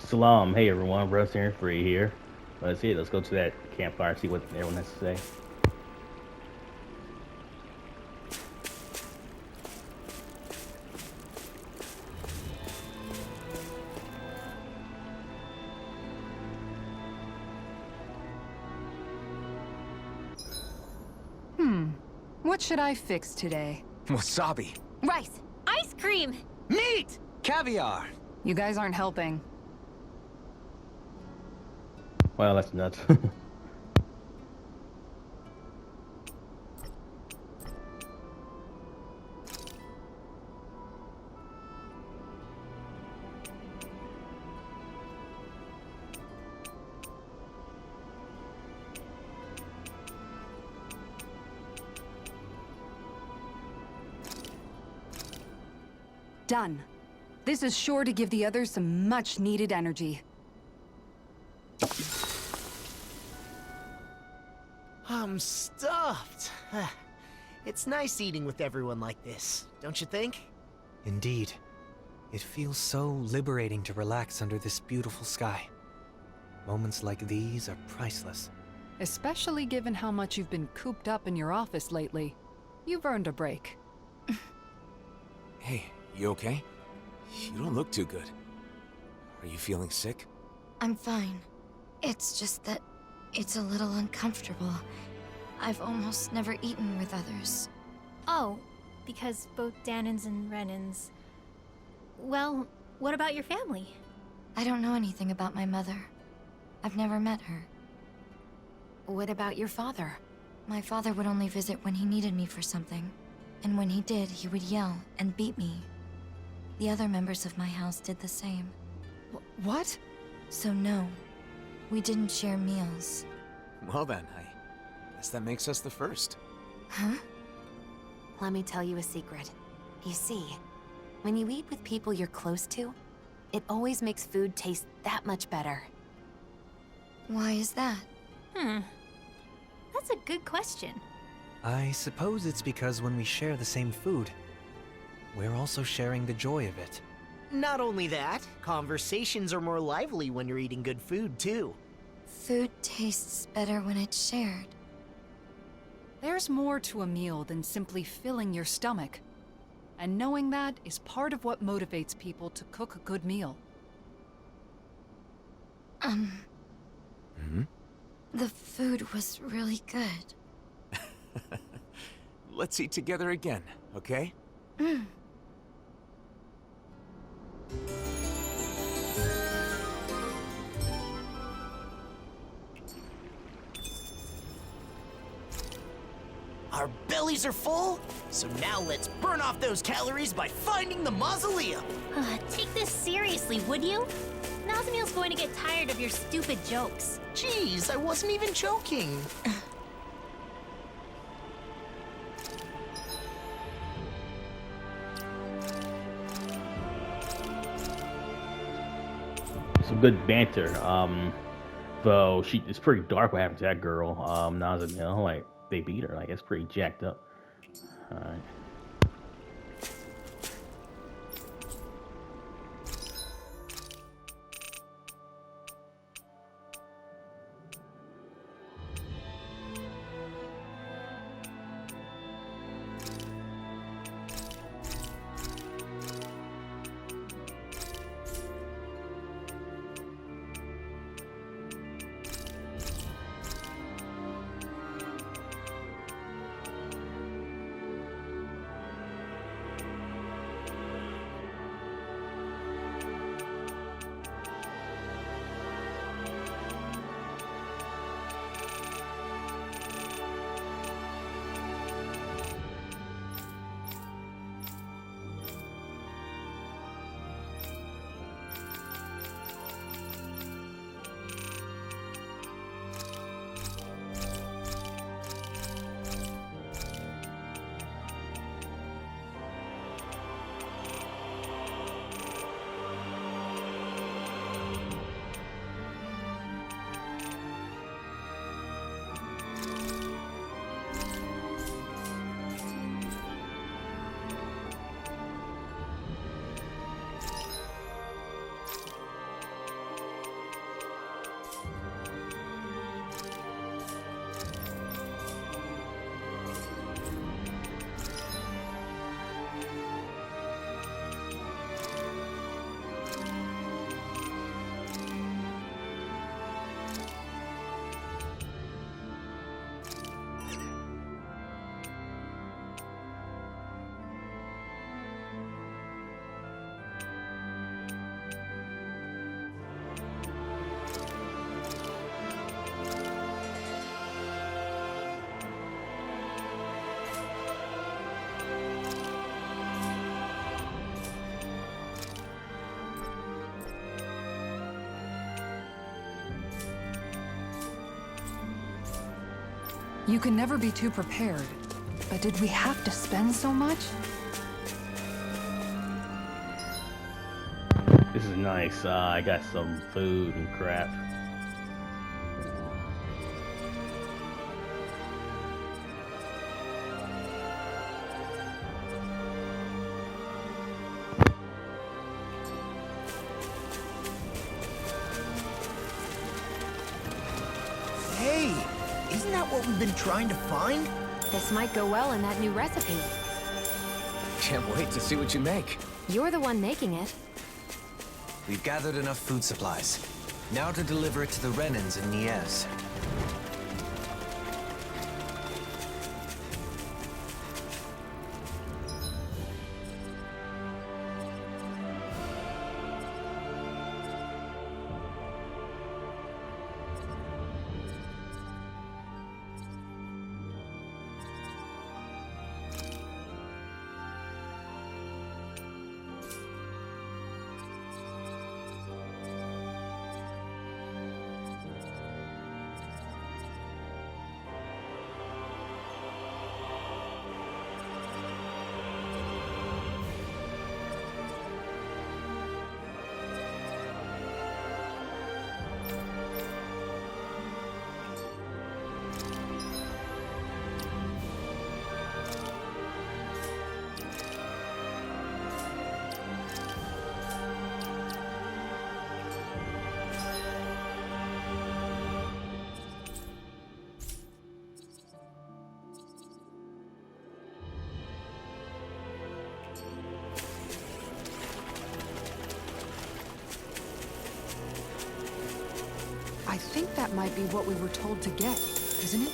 Salam. Hey everyone, Russ Free here. Let's see. Let's go to that campfire, see what everyone has to say. What should I fix today? Wasabi. Rice. Ice cream. Meat! Caviar. You guys aren't helping. Well, that's nuts. Done. This is sure to give the others some much-needed energy. I'm stuffed. It's nice eating with everyone like this, don't you think? Indeed. It feels so liberating to relax under this beautiful sky. Moments like these are priceless. Especially given how much you've been cooped up in your office lately. You've earned a break. Hey, you okay? You don't look too good. Are you feeling sick? I'm fine. It's just that it's a little uncomfortable. I've almost never eaten with others. Oh, because both Dahnans and Renans. Well, what about your family? I don't know anything about my mother. I've never met her. What about your father? My father would only visit when he needed me for something. And when he did, he would yell and beat me. The other members of my house did the same. What? So no, we didn't share meals. Well then, I guess that makes us the first. Huh? Let me tell you a secret. You see, when you eat with people you're close to, it always makes food taste that much better. Why is that? That's a good question. I suppose it's because when we share the same food, we're also sharing the joy of it. Not only that, conversations are more lively when you're eating good food, too. Food tastes better when it's shared. There's more to a meal than simply filling your stomach. And knowing that is part of what motivates people to cook a good meal. The food was really good. Let's eat together again, okay? Our bellies are full, so now let's burn off those calories by finding the mausoleum. Take this seriously, would you? Nazamil's going to get tired of your stupid jokes. Jeez, I wasn't even joking. Some good banter. Though it's pretty dark what happened to that girl, Nazamil. Like they beat her. Like it's pretty jacked up. All right. You can never be too prepared. But did we have to spend so much? This is nice. I got some food and crap. Hey, isn't that what we've been trying to find? This might go well in that new recipe. Can't wait to see what you make. You're the one making it. We've gathered enough food supplies. Now to deliver it to the Renins in Niez. I think that might be what we were told to get, isn't it?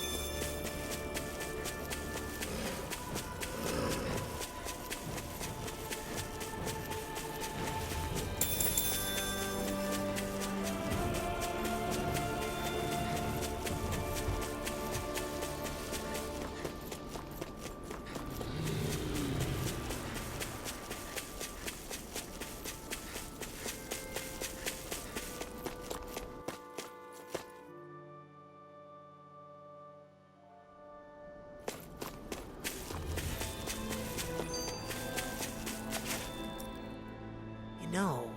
No,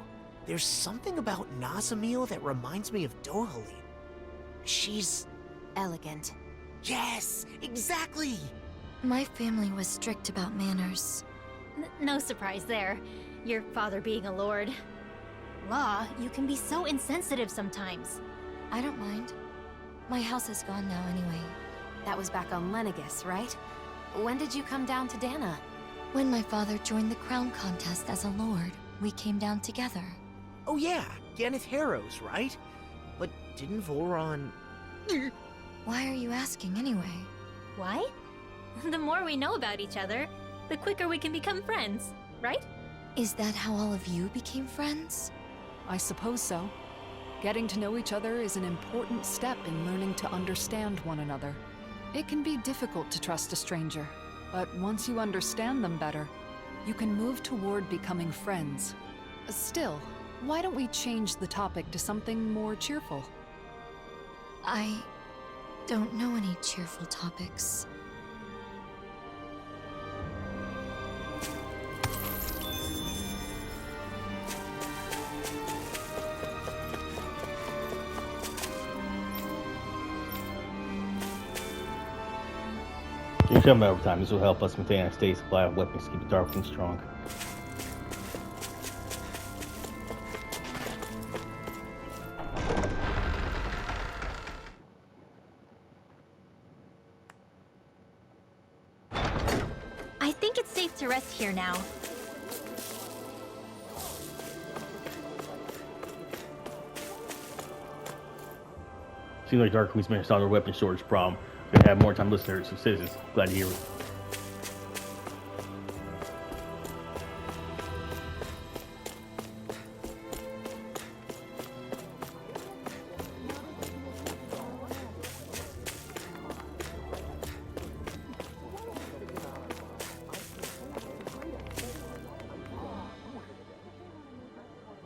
there's something about Nazamil that reminds me of dohalim. She's... Elegant. Yes, exactly! My family was strict about manners. No surprise there. Your father being a lord. Law, you can be so insensitive sometimes. I don't mind. My house is gone now anyway. That was back on Lenegus, right? When did you come down to Dahna? When my father joined the crown contest as a lord, we came down together. Oh yeah, Ganeth Harrows, right? But didn't Vholran... Why are you asking anyway? Why? The more we know about each other, the quicker we can become friends, right? Is that how all of you became friends? I suppose so. Getting to know each other is an important step in learning to understand one another. It can be difficult to trust a stranger, but once you understand them better, you can move toward becoming friends. Still, why don't we change the topic to something more cheerful? I don't know any cheerful topics. You're talking about overtime. This will help us maintain a steady supply of weapons to keep the Dark and strong. I think it's safe to rest here now. Seems like Dark Queen's managed to solve their weapon shortage problem. Gonna have more time to listen to some citizens. Glad to hear it.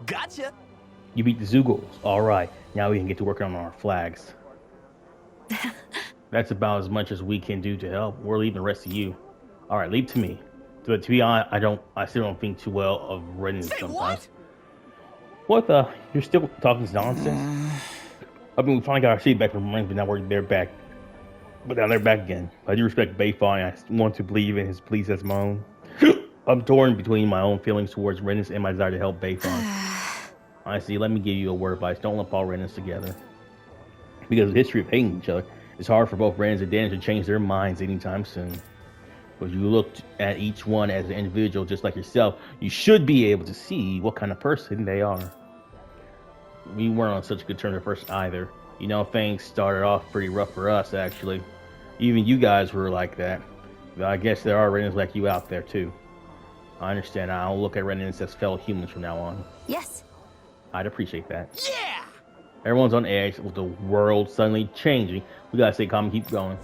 Gotcha! You beat the Zugals. Alright, now we can get to working on our flags. That's about as much as we can do to help. We're leaving the rest of you. All right, leave to me. But to be honest, I still don't think too well of Renan sometimes. What the? You're still talking nonsense? I mean, we finally got our seat back from Renan, but now they're back. But now they're back again. I do respect Bayfall, and I want to believe in his pleas as my own. I'm torn between my own feelings towards Renan and my desire to help Bayfall. Honestly, let me give you a word of advice. Don't lump all Renans together. Because of the history of hating each other, it's hard for both Renans and Dahna to change their minds anytime soon. But you look at each one as an individual just like yourself, you should be able to see what kind of person they are. We weren't on such good terms at first either. You know, things started off pretty rough for us, actually. Even you guys were like that. But I guess there are Renans like you out there, too. I understand. I'll look at Renans as fellow humans from now on. Yes. I'd appreciate that. Yeah! Everyone's on edge with the world suddenly changing. We gotta stay calm and keep going.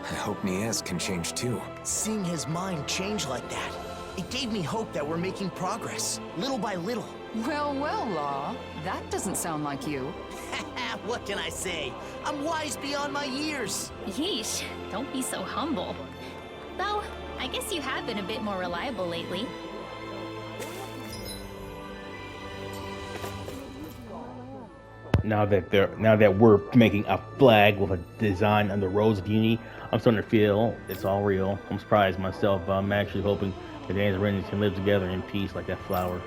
I hope Niaz can change too. Seeing his mind change like that, it gave me hope that we're making progress, little by little. Well, Law, that doesn't sound like you. What can I say? I'm wise beyond my years. Yeesh, don't be so humble. Though, I guess you have been a bit more reliable lately. Now that we're making a flag with a design on the Rose of Unity, I'm starting to feel it's all real. I'm surprised myself. I'm actually hoping that Dahna and Renan can live together in peace like that flower.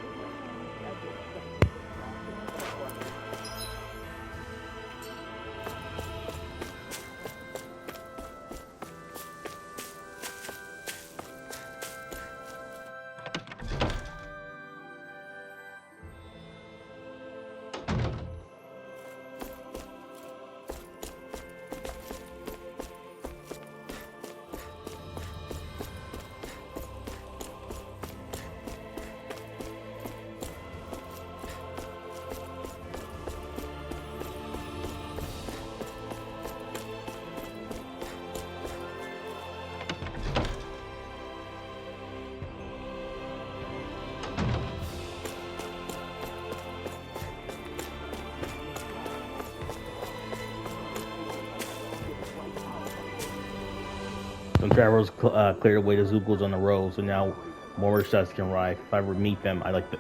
Some travelers cleared away the Zoogles on the road, so now more shots can arrive. If I ever meet them, I'd like to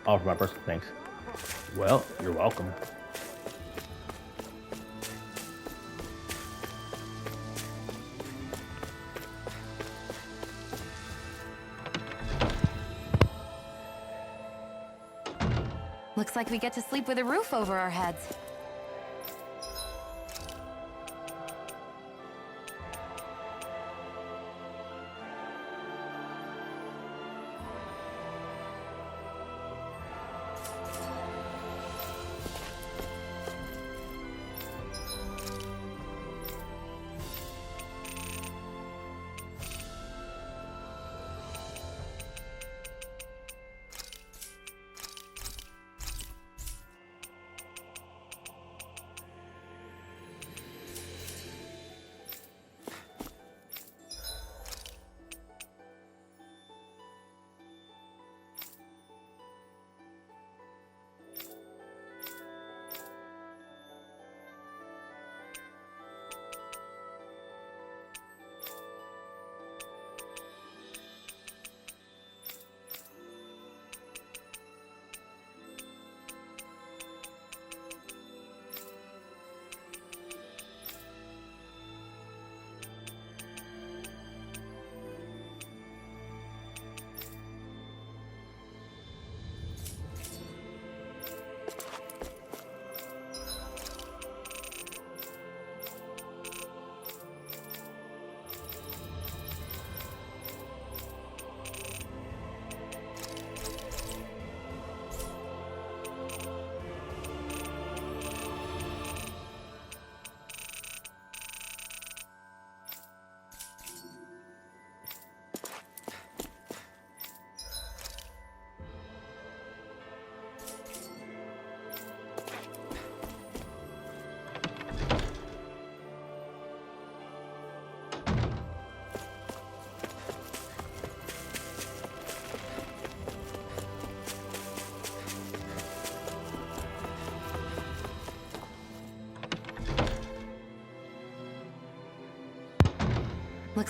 offer my personal thanks. Well, you're welcome. Looks like we get to sleep with a roof over our heads.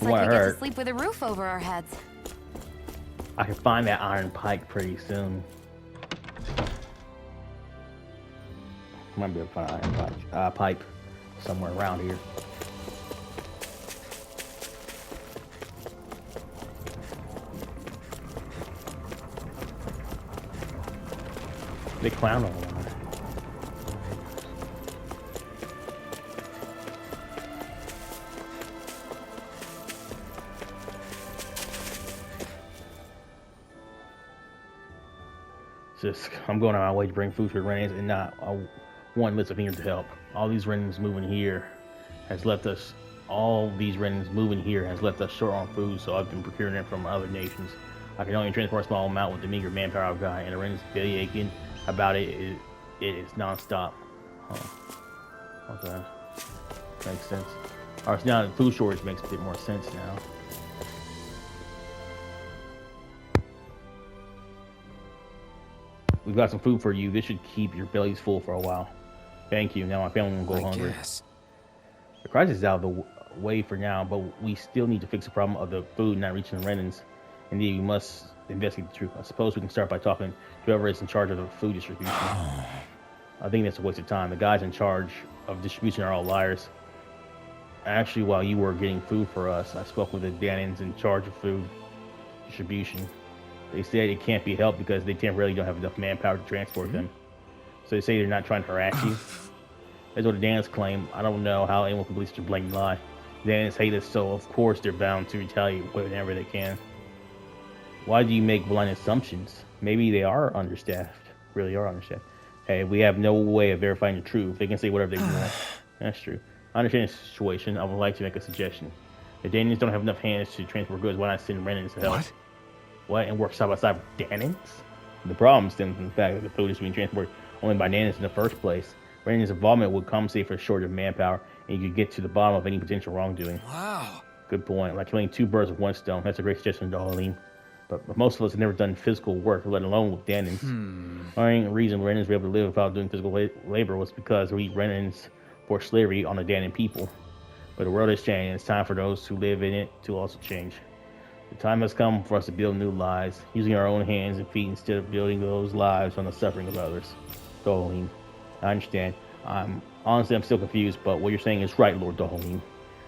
what like I we get heard. to sleep with a roof over our heads. I can find that iron pike pretty soon. Might be able to find an iron pipe somewhere around here. Big clown over there. Just, I'm going on my way to bring food for Renans and not one list of here to help. All these Renans moving here has left us. All these Renans moving here has left us short on food, so I've been procuring it from other nations. I can only transport a small amount with the meager manpower I've got, and the Renans belly aching about it is non-stop. Okay, makes sense. Alright, so now the food shortage makes a bit more sense now. We've got some food for you. This should keep your bellies full for a while. Thank you. Now my family won't go hungry. Guess. The crisis is out of the way for now, but we still need to fix the problem of the food not reaching the Renans. Indeed, we must investigate the truth. I suppose we can start by talking to whoever is in charge of the food distribution. I think that's a waste of time. The guys in charge of distribution are all liars. Actually, while you were getting food for us, I spoke with the Dahnans in charge of food distribution. They said it can't be helped because they temporarily don't have enough manpower to transport them. So they say they're not trying to harass you. That's what the Dahnans claim. I don't know how anyone can believe such a blatant lie. The Dahnans hate us, so of course they're bound to retaliate whenever they can. Why do you make blind assumptions? Maybe they are understaffed. Really are understaffed. Hey, we have no way of verifying the truth. They can say whatever they want. That's true. I understand the situation. I would like to make a suggestion. The Dahnans don't have enough hands to transport goods. Why not send Renans to help? What? And work side by side with Dahnans? The problem stems from the fact that the food is being transported only by Dahnans in the first place. Renans' involvement would compensate for a shortage of manpower, and you could get to the bottom of any potential wrongdoing. Wow. Good point. Like killing two birds with one stone. That's a great suggestion, dohalim. But most of us have never done physical work, let alone with Dahnans. The only reason Renans were able to live without doing physical labor was because we Renans forced slavery on the Dahnan people. But the world has changed, and it's time for those who live in it to also change. The time has come for us to build new lives, using our own hands and feet instead of building those lives on the suffering of others. Dohalim. I understand. I'm still confused, but what you're saying is right, Lord Dohalim.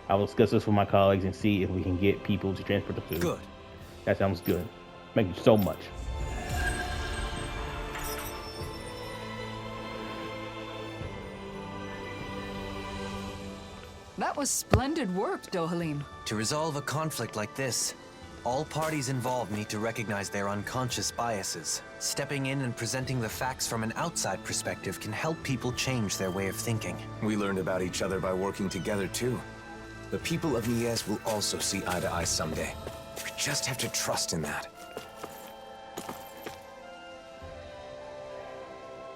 I will discuss this with my colleagues and see if we can get people to transport the food. Good. That sounds good. Thank you so much. That was splendid work, Dohalim. To resolve a conflict like this, all parties involved need to recognize their unconscious biases. Stepping in and presenting the facts from an outside perspective can help people change their way of thinking. We learned about each other by working together, too. The people of Nies will also see eye to eye someday. We just have to trust in that.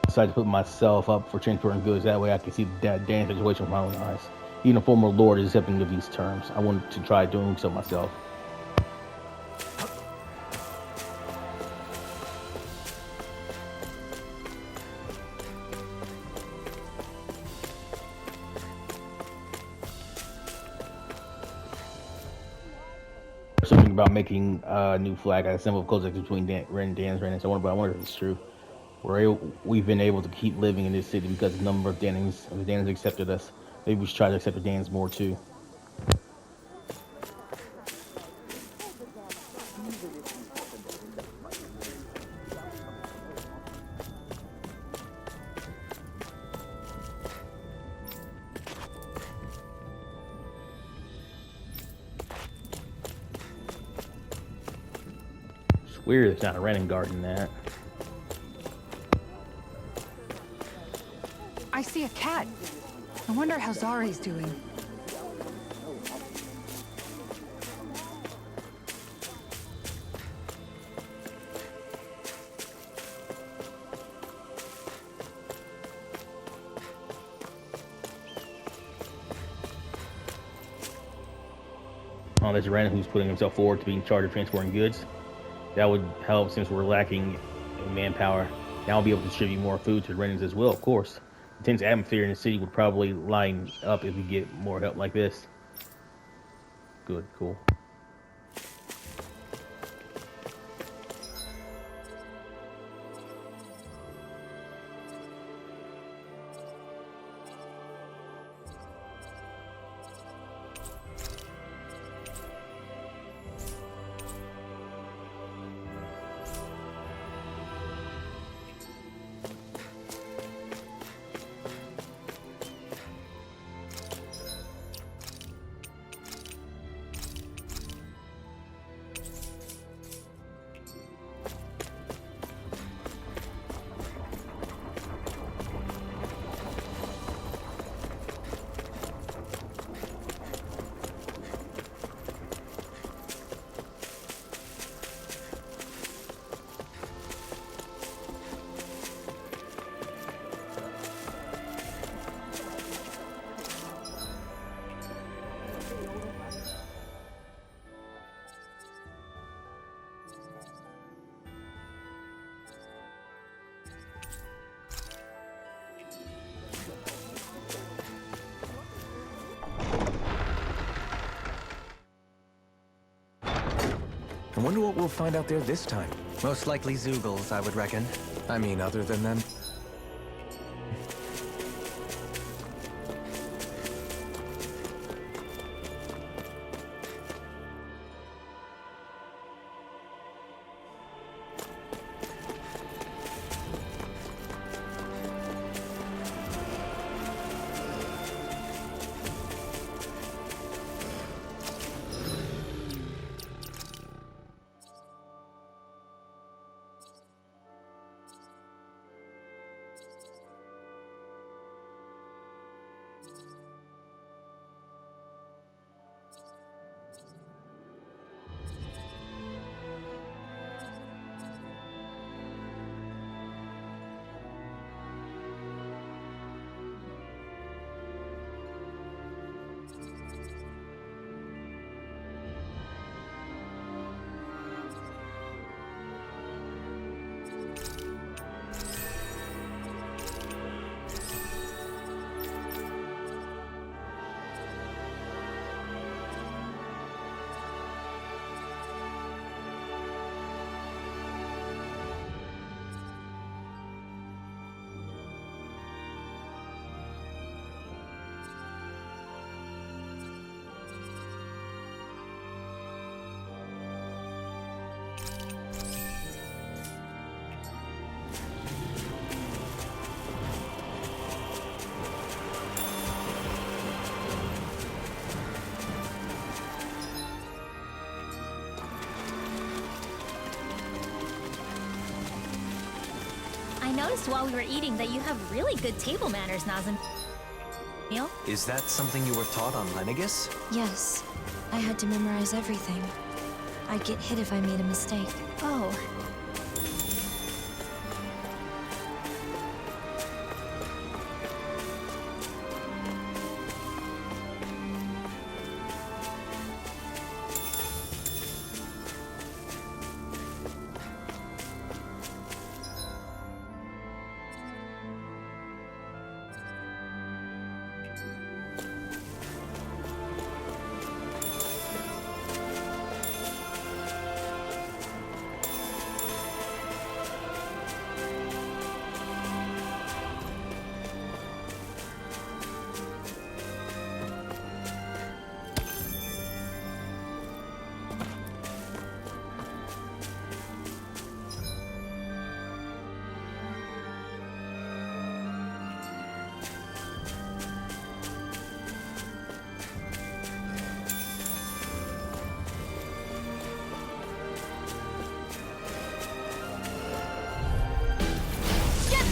I decided to put myself up for transporting goods. That way I can see the Dahnan situation with my own eyes. Even a former lord is accepting of these terms. I wanted to try doing so myself. Something about making a new flag. I symbol of close between Ren and Dahnans. I wonder if it's true. We've been able to keep living in this city because the number of Dahnans accepted us. Maybe we should try to accept the Dahnans more too. It's weird there's not a Renin garden that. I see a cat. I wonder how Zari's doing. Oh, there's a Renin who's putting himself forward to be in charge of transporting goods. That would help since we're lacking in manpower. Now I'll be able to distribute more food to the Renins as well, of course. The tense atmosphere in the city would probably line up if we get more help like this. Good, cool. I wonder what we'll find out there this time. Most likely Zoogles, I would reckon. I mean, other than them. I noticed while we were eating that you have really good table manners, Nazamil. Is that something you were taught on Lenegus? Yes. I had to memorize everything. I'd get hit if I made a mistake. Oh.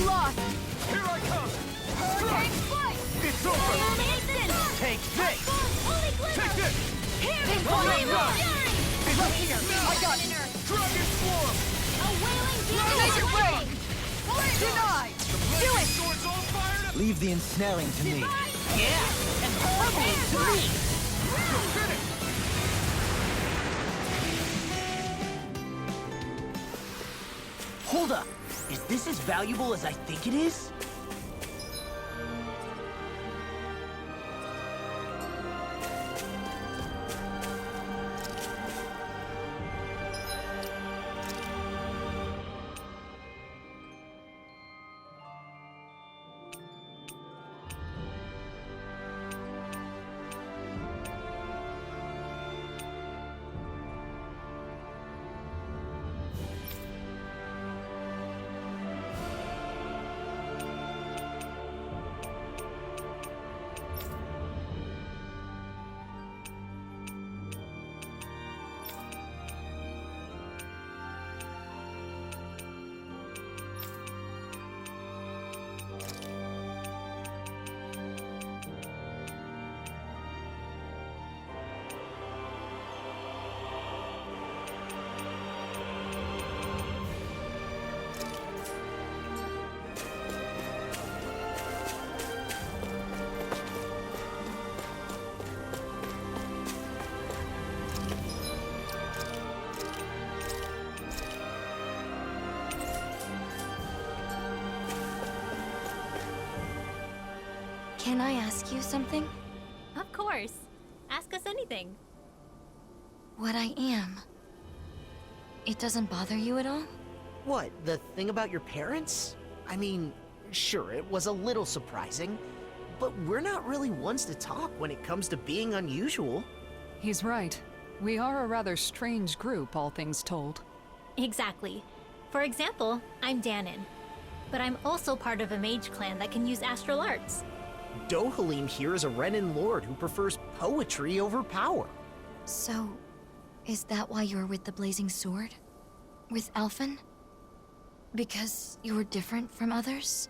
Lost! Here I come! Hurricane flight! It's over! Take this! Take this! Here! Look here! I got it! Dragon Swarm! A wailing demon! Make it rain! Denied! Do it! Sword's all fired up! Leave the ensnaring to me. Yeah! And the purple to me! You're finished! Hold up! Is this as valuable as I think it is? Can I ask you something? Of course. Ask us anything. What I am. It doesn't bother you at all? What, the thing about your parents? I mean, sure, it was a little surprising, but we're not really ones to talk when it comes to being unusual. He's right. We are a rather strange group, all things told. Exactly. For example, I'm Danon. But I'm also part of a mage clan that can use astral arts. Dohalim here is a Renin lord who prefers poetry over power. So, is that why you're with the Blazing Sword? With Alphen? Because you're different from others?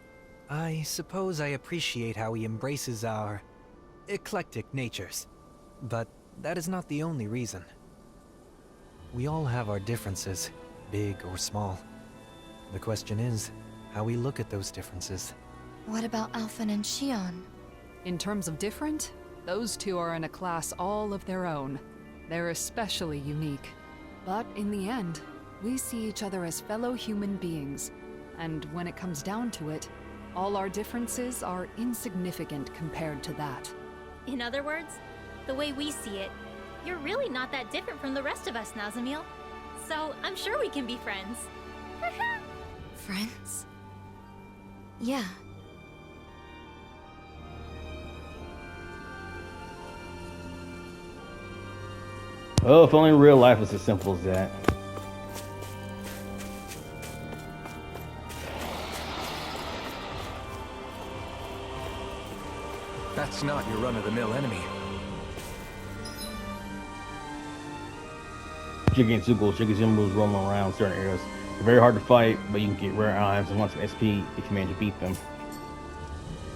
I suppose I appreciate how he embraces our eclectic natures. But that is not the only reason. We all have our differences, big or small. The question is, how we look at those differences. What about Alphen and Shionne? In terms of different, those two are in a class all of their own. They're especially unique. But in the end, we see each other as fellow human beings. And when it comes down to it, all our differences are insignificant compared to that. In other words, the way we see it, you're really not that different from the rest of us, Nazamil. So I'm sure we can be friends. Friends? Yeah. Oh, if only real life was as simple as that. That's not your run-of-the-mill enemy. Shigizumbu's roaming around certain areas. They're very hard to fight, but you can get rare items and once an SP if you manage to beat them.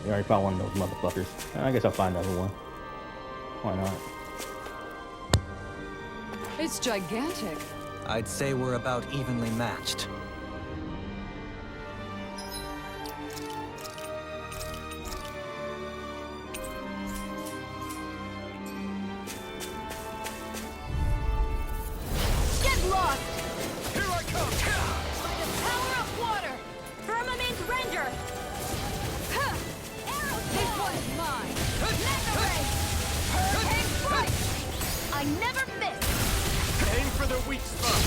You already found one of those motherfuckers. I guess I'll find another one. Why not? It's gigantic. I'd say we're about evenly matched. Get lost! Here I come! By the power of water! Firmament render! Arrow this one's mine! Mega ray! Hurricane strike! I never miss! Aim for the weak spot!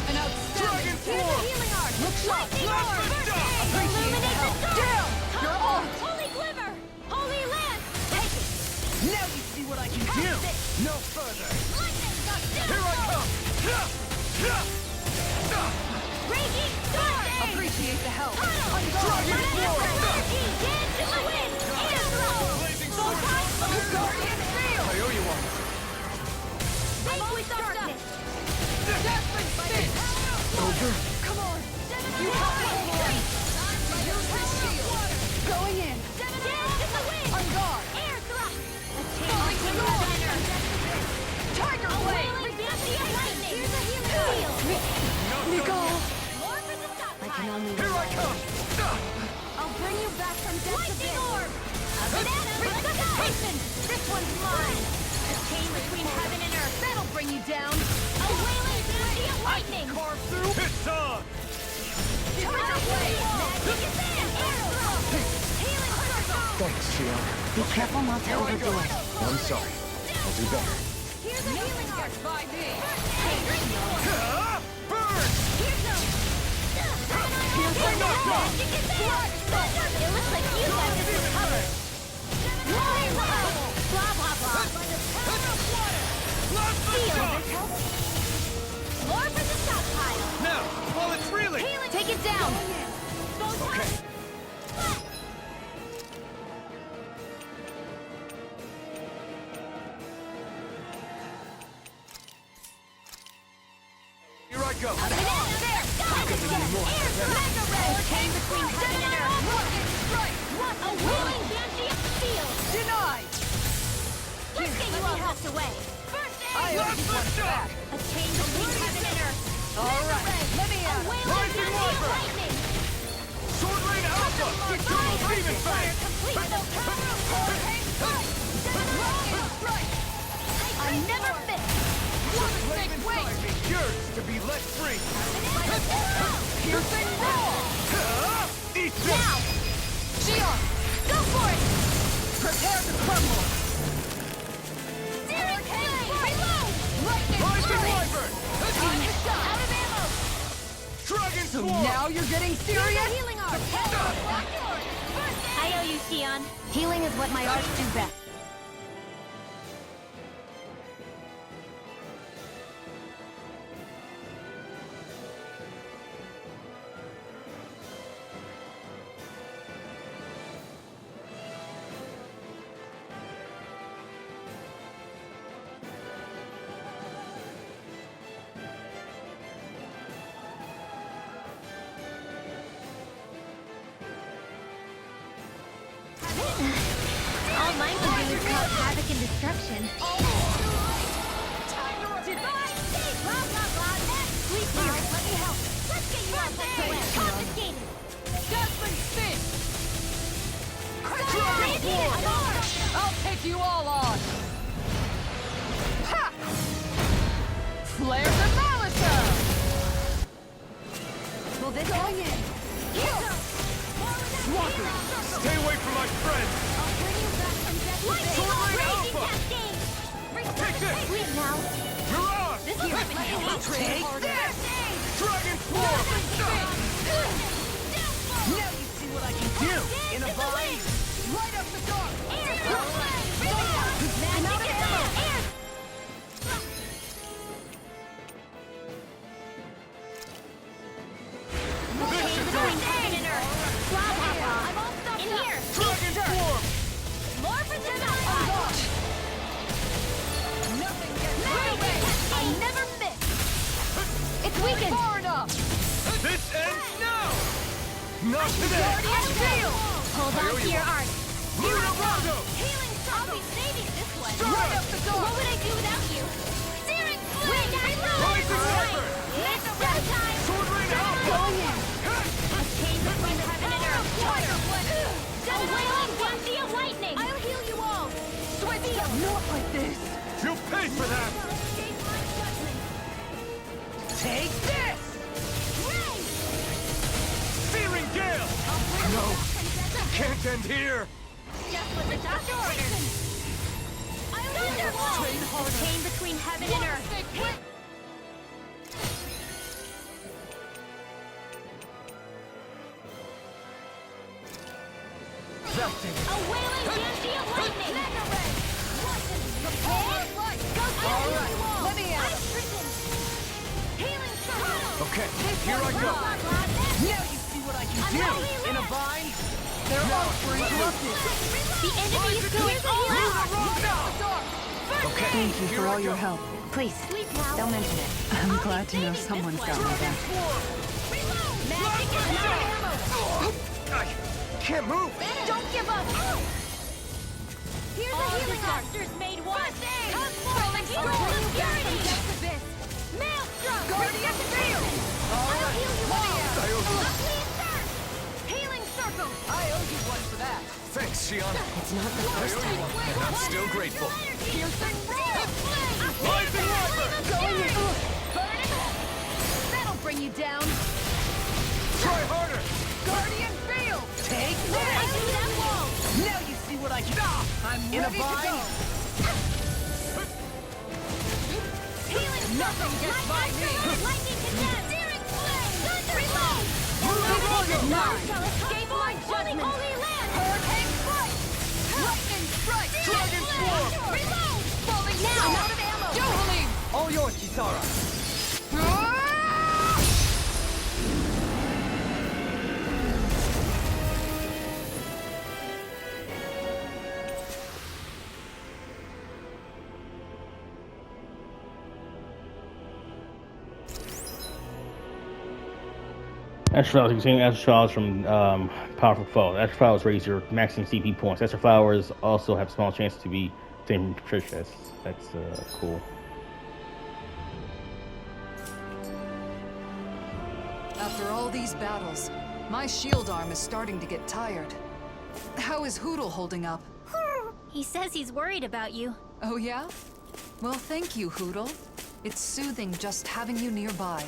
An outstanding! Here's a healing arc! Look sharp! Lightning Blast orb! the dust! Illuminate the dark! Down! You're off! Holy glimmer! Holy lance! Take it! Now you see what I can do! No further! Lightning got Here I come! Raging storm! Appreciate the help. Dragon Sword! Dance in the wind! Astral! Blazing sword! Guardian field! I owe you one! Vanquish darkness! Dazzling spin! Over? Come on! You help me, boy. Use his shield. Going in. Dance in the wind! On guard. Air thrust! Falling storm. Tiger blade! Banshee of lightning! Here's a healing field! Nicole. More for the stockpile! I can only Here I come! I'll bring you back from death lightning orb! A banana resuscitation! This one's mine! A chain between heaven and earth! That'll bring you down! A wailing banshee of lightning! Carve through! It's on! Tiger blade! Magic is in! Arrow! Healing circle! Thanks, Shionne. Be careful not to overdo it. I'm sorry. I'll do better. Here's a healing arc! By me. Burn! Here's no... Here's my knockdown! Magic is in! It looks like you guys have recovered! Blah, blah, blah! By the power of water! Blast the Feel dust! this help? More for the stockpile! Now, while it's reeling! Healing! Take it down! Okay. Here I go! There! Got it! Air Mega Ray! Came between heaven and earth! Rocket strike! What a wailing banshee of steel! Denied. Let's get you all tucked away! First aid! Blast the dust! A chain between heaven and earth! All right. Let me A out. wailing Rising banshee of Wyvern! lightning! Sword Rain Alpha! Get to those demon fangs! Complete with no power of hurricane strike! Rocket strike! I never miss! Raven side be yours to be let free! Piercing roar! Eat this! Now! Shionne. Go for it! Prepare to crumble. Searing flame! Reload! Lightning Rising strike! Wyvern! Out of ammo! Dragon So Swarm! now you're getting serious? Healing arm! I owe you, Shionne. Healing is what my arts do best. All mine can do is cause havoc and destruction. Divine state! Blah, blah, blah. Please, here, let me help. Let's get you out of the way. Confiscated! Judgment Spin! Dragon War! I'll take you all on! Ha! Flare the Malisa! Will this Going in! Stay away from my friend! I'll bring you back from death. Sword Rain Raging Alpha! cascade! Take this! Wait now. You're on! This is Take this! Dragon Swarm! Now you see what I can do! In a bind! Light up the dark! Dragon Swarm! Nothing gets away! I never miss! It's weakened! Far enough! This ends now! Not today! Hold on to your art. Rondo! Healing I'll be saving this one. Right up the door! What would I do without you? Searing Flame! Rising Alphen! It's time! Sword Rain Alpha! A chain between heaven and earth. Fire! A wailing Dahna of lightning! I'll heal you all! Switch! Not like this! You'll pay for that! Take this! Searing Gale! No! Can't end here! Just what the doctor ordered! Thunderbolt! A chain between heaven and earth. That's it! A wailing Dahna of lightning! All right, let me out! Healing circle! Okay, here I go! Now you see what I can do! In a bind! They're all interrupted! The enemy is going all out! Okay, Thank you for all your help. Please, don't mention it. I'm glad to know someone's got my back. Magic is not! I can't move! Don't give up! Here's a healing monsters made one! Come forth and scroll of purity! Maelstrom! Guardian Field! I'll heal you all! I owe you. Healing circle! I owe you one for that. Thanks, Shionne. It's not the first time. And I'm still grateful. Piercing Rising Reaper! Going in! That'll bring you down. Try harder! Guardian Field! Take I this! do that wall! Now you see what I can do! I'm In a ready to bind! go. Healing Nothing gets by me. Lightning condemned! Searing flame! Thunder reload! None shall escape my judgment! Holy land! Hurricane Strike! Lightning Strike! Dragon Swarm! Reload! Falling Now! down! I'm out of ammo! Dohalim! All yours, Kisara! Astral, you saying Astral from Powerful Foe. Astral Flowers raise your maximum CP points. Astral Flowers also have small chance to be taken from Patricia. That's cool. After all these battles, my shield arm is starting to get tired. How is Hoodle holding up? He says he's worried about you. Oh yeah? Well, thank you, Hoodle. It's soothing just having you nearby.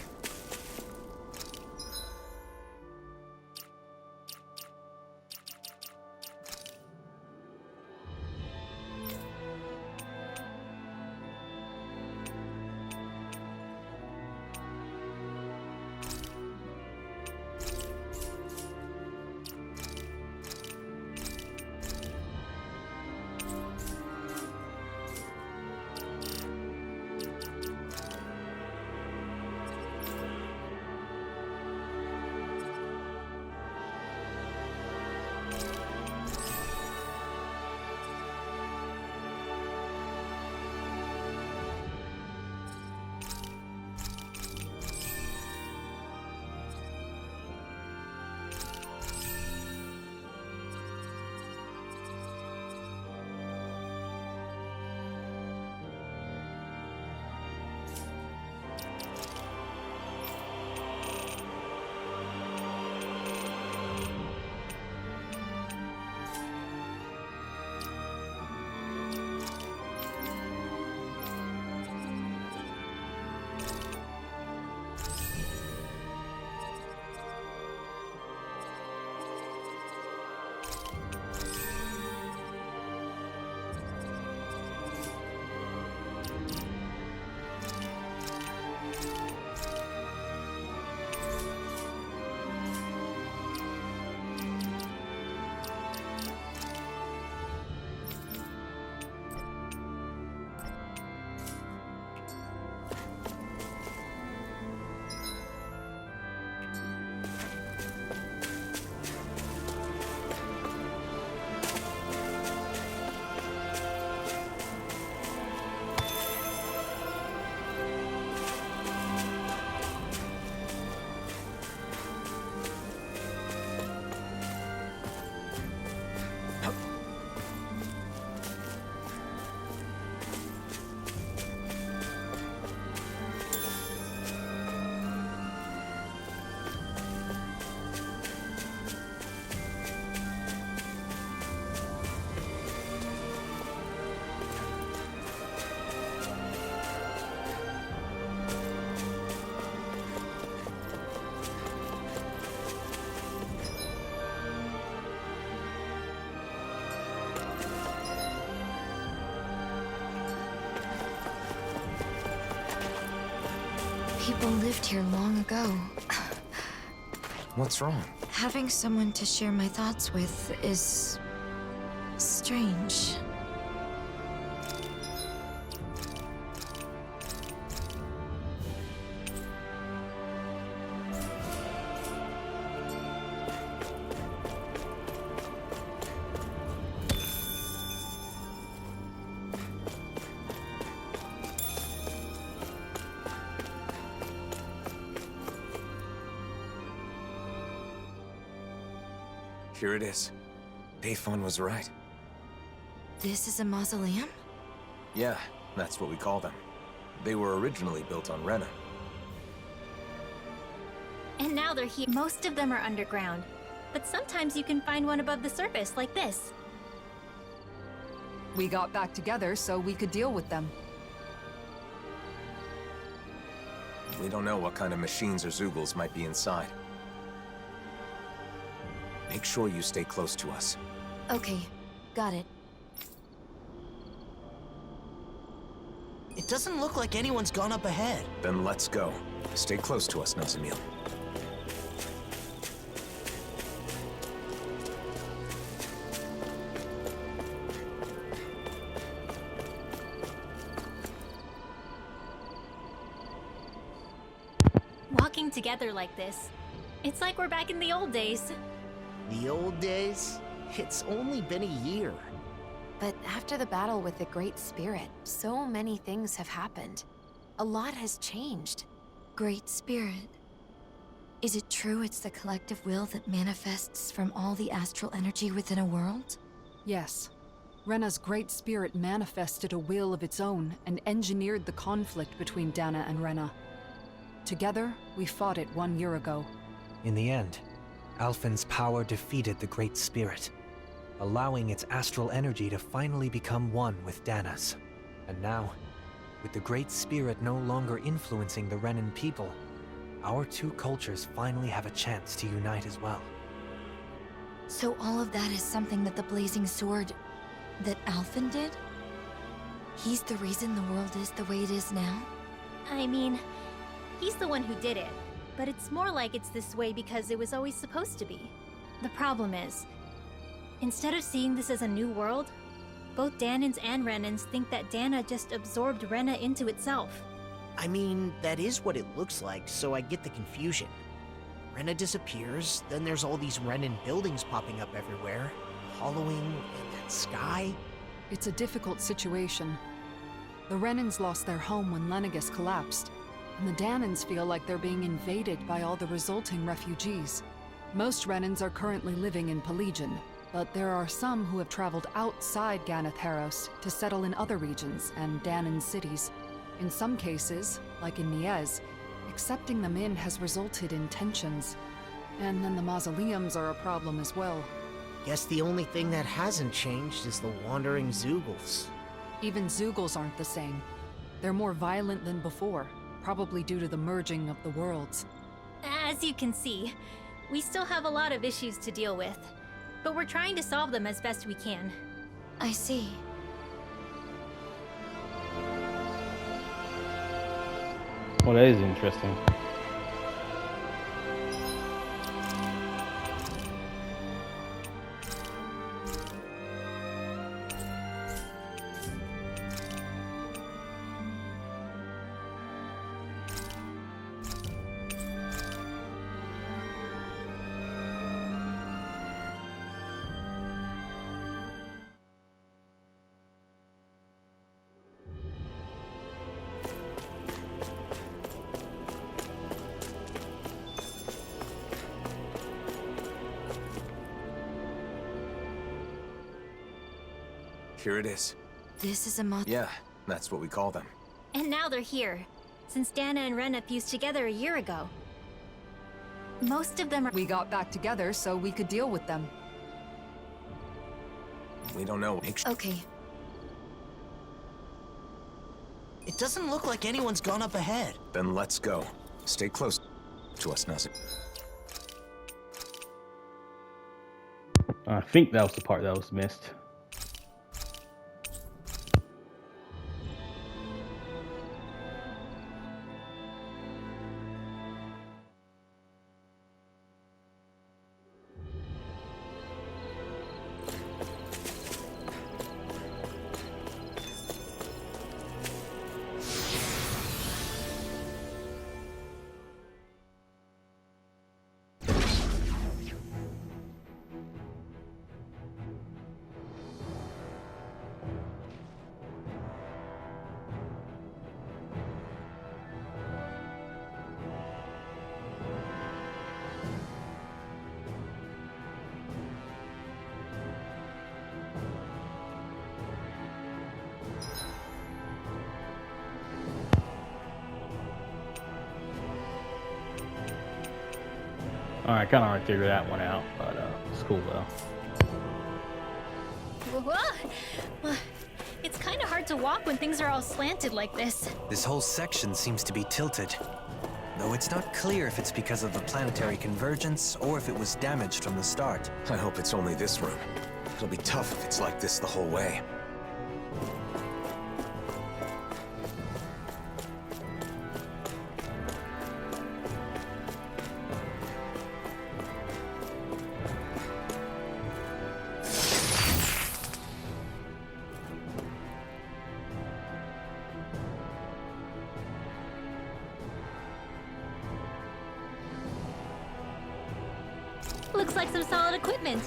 people lived here long ago. What's wrong? Having someone to share my thoughts with is strange. Here it is. Alphen was right. This is a mausoleum? Yeah, that's what we call them. They were originally built on Rena. And now they're here. Most of them are underground, but sometimes you can find one above the surface, like this. We got back together so we could deal with them. We don't know what kind of machines or Zeugles might be inside. Make sure you stay close to us. Okay, got it. It doesn't look like anyone's gone up ahead. Then let's go. Stay close to us, Nazamil. Walking together like this, it's like we're back in the old days. The old days? It's only been a year. But after the battle with the Great Spirit, so many things have happened. A lot has changed. Great Spirit. Is it true it's the collective will that manifests from all the astral energy within a world? Yes. Rena's Great Spirit manifested a will of its own and engineered the conflict between Dahna and Rena. Together, we fought it 1 year ago. In the end, Alphen's power defeated the Great Spirit, allowing its astral energy to finally become one with Dahna's. And now, with the Great Spirit no longer influencing the Renan people, our two cultures finally have a chance to unite as well. So all of that is something that the Blazing Sword... that Alphen did? He's the reason the world is the way it is now? I mean, he's the one who did it, but it's more like it's this way because it was always supposed to be. The problem is, instead of seeing this as a new world, both Dahnans and Renans think that Dahna just absorbed Rena into itself. I mean, that is what it looks like, so I get the confusion. Rena disappears, then there's all these Renan buildings popping up everywhere, hollowing, and that sky. It's a difficult situation. The Renans lost their home when Lenegus collapsed, and the Dahnans feel like they're being invaded by all the resulting refugees. Most Renans are currently living in Pelegion, but there are some who have traveled outside Ganatheros to settle in other regions and Dahnan cities. In some cases, like in Niez, accepting them in has resulted in tensions. And then the mausoleums are a problem as well. Guess the only thing that hasn't changed is the wandering Zeugles. Even Zeugles aren't the same. They're more violent than before, probably due to the merging of the worlds. As you can see, we still have a lot of issues to deal with, but we're trying to solve them as best we can. I see. Well, that is interesting. Here it is. This is a Yeah, that's what we call them. And now they're here, since Dahna and Rena fused together a year ago. Most of them are— We got back together so we could deal with them. We don't know. Okay. It doesn't look like anyone's gone up ahead. Then let's go. Stay close to us, Nazamil. I think that was the part that was missed. Alright, kind of already figured that one out, but it's cool though. Whoa. It's kind of hard to walk when things are all slanted like this. This whole section seems to be tilted. Though it's not clear if it's because of the planetary convergence or if it was damaged from the start. I hope it's only this room. It'll be tough if it's like this the whole way. Looks like some solid equipment.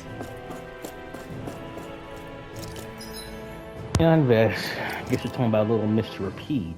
And Vess, I guess you're talking about little Mr. Repeat.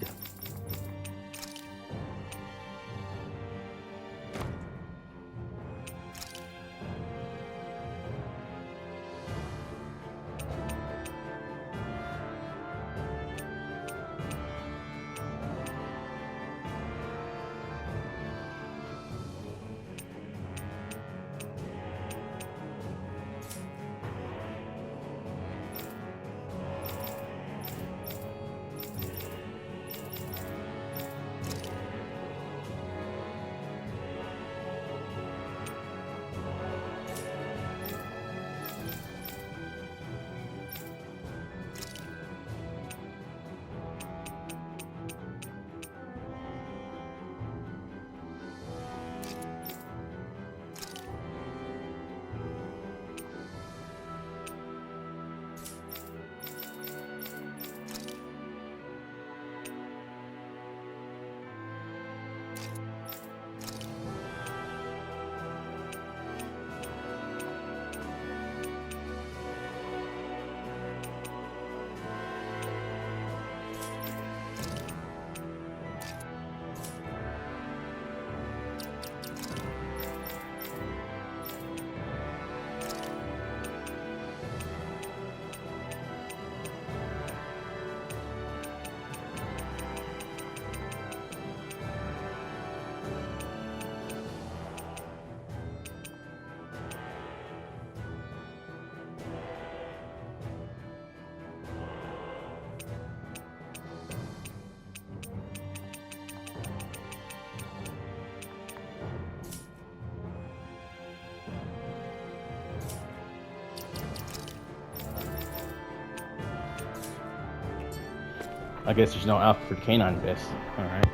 I guess there's no Alpha for the canine Vess. Alright.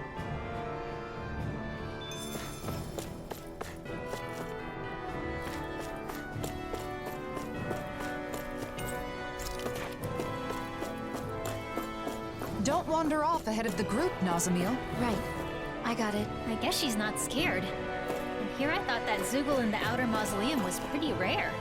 Don't wander off ahead of the group, Nazamil. Right. I got it. I guess she's not scared. And here I thought that Zoogle in the outer mausoleum was pretty rare.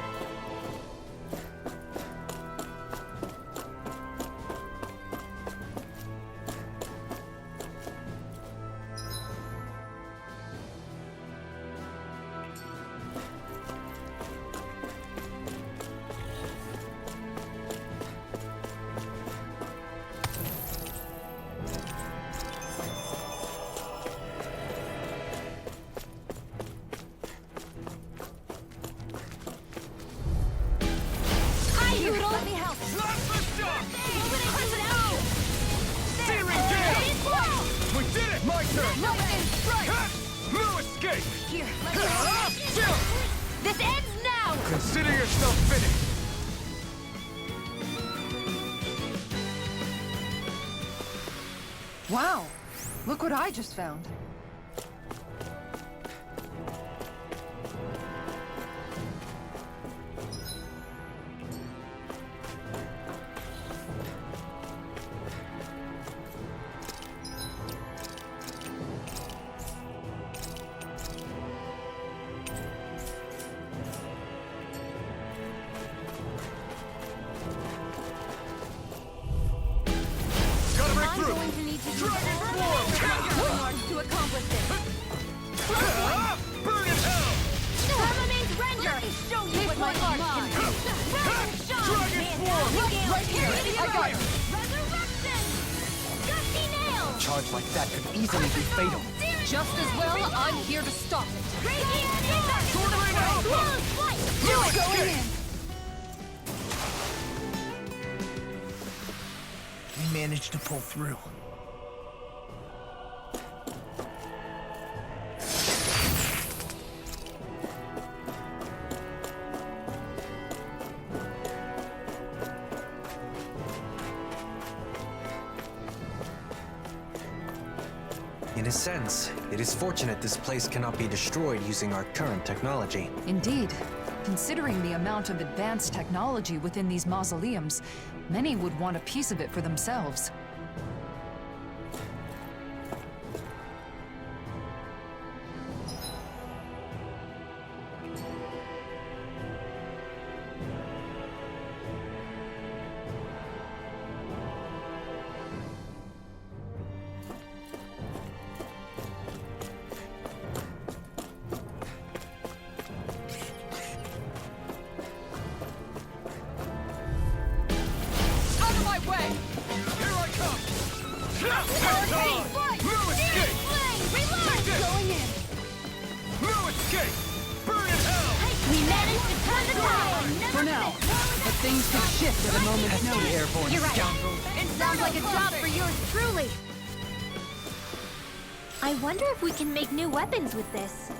Let me help. We did it! My turn! No escape! Here, this ends now! Consider yourself finished! Wow, look what I just found. To accomplish this. Burn in hell! Permanent render! Let me show you what my art can do! Rise and shine! Dragon form! Right here! I got it! Resurrection! Gusty nail! A charge like that could easily be fatal. Searing Just as well, I'm here to stop it. Going in. We managed to pull through. In a sense, it is fortunate this place cannot be destroyed using our current technology. Indeed. Considering the amount of advanced technology within these mausoleums, many would want a piece of it for themselves. For now, but things could shift at a moment's notice. Airborne You're right. scoundrel. It sounds like a job for yours truly. I wonder if we can make new weapons with this.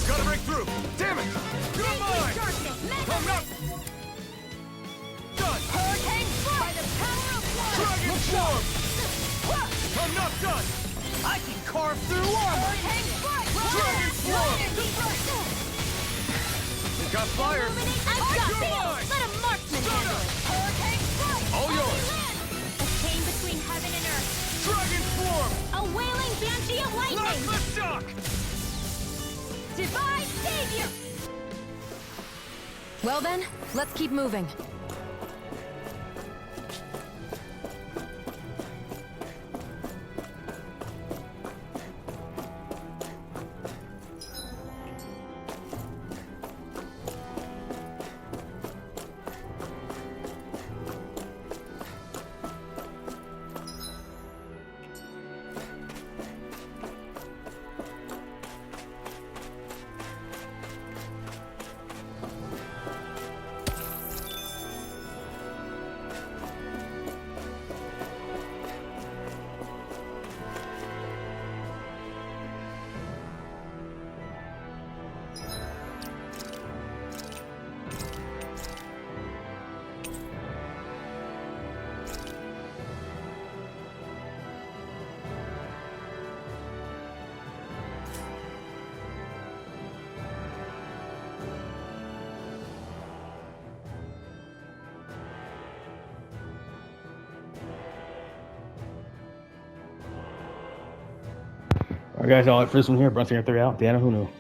Gotta break through! Damn it! You're mine! I'm not done! Hurricane by the power of one. Dragon Swarm! I'm not done! I can carve through armor! Dragon Swarm! You got fire! I've got this! Let a marksman handle it! All yours! A chain between heaven and earth. Dragon Swarm! A wailing banshee of Lock lightning! the shock! Divine savior! Well then, let's keep moving. Alright guys, all right, first one here, Brunson here, 3 out. Dahna, who knew? Peace.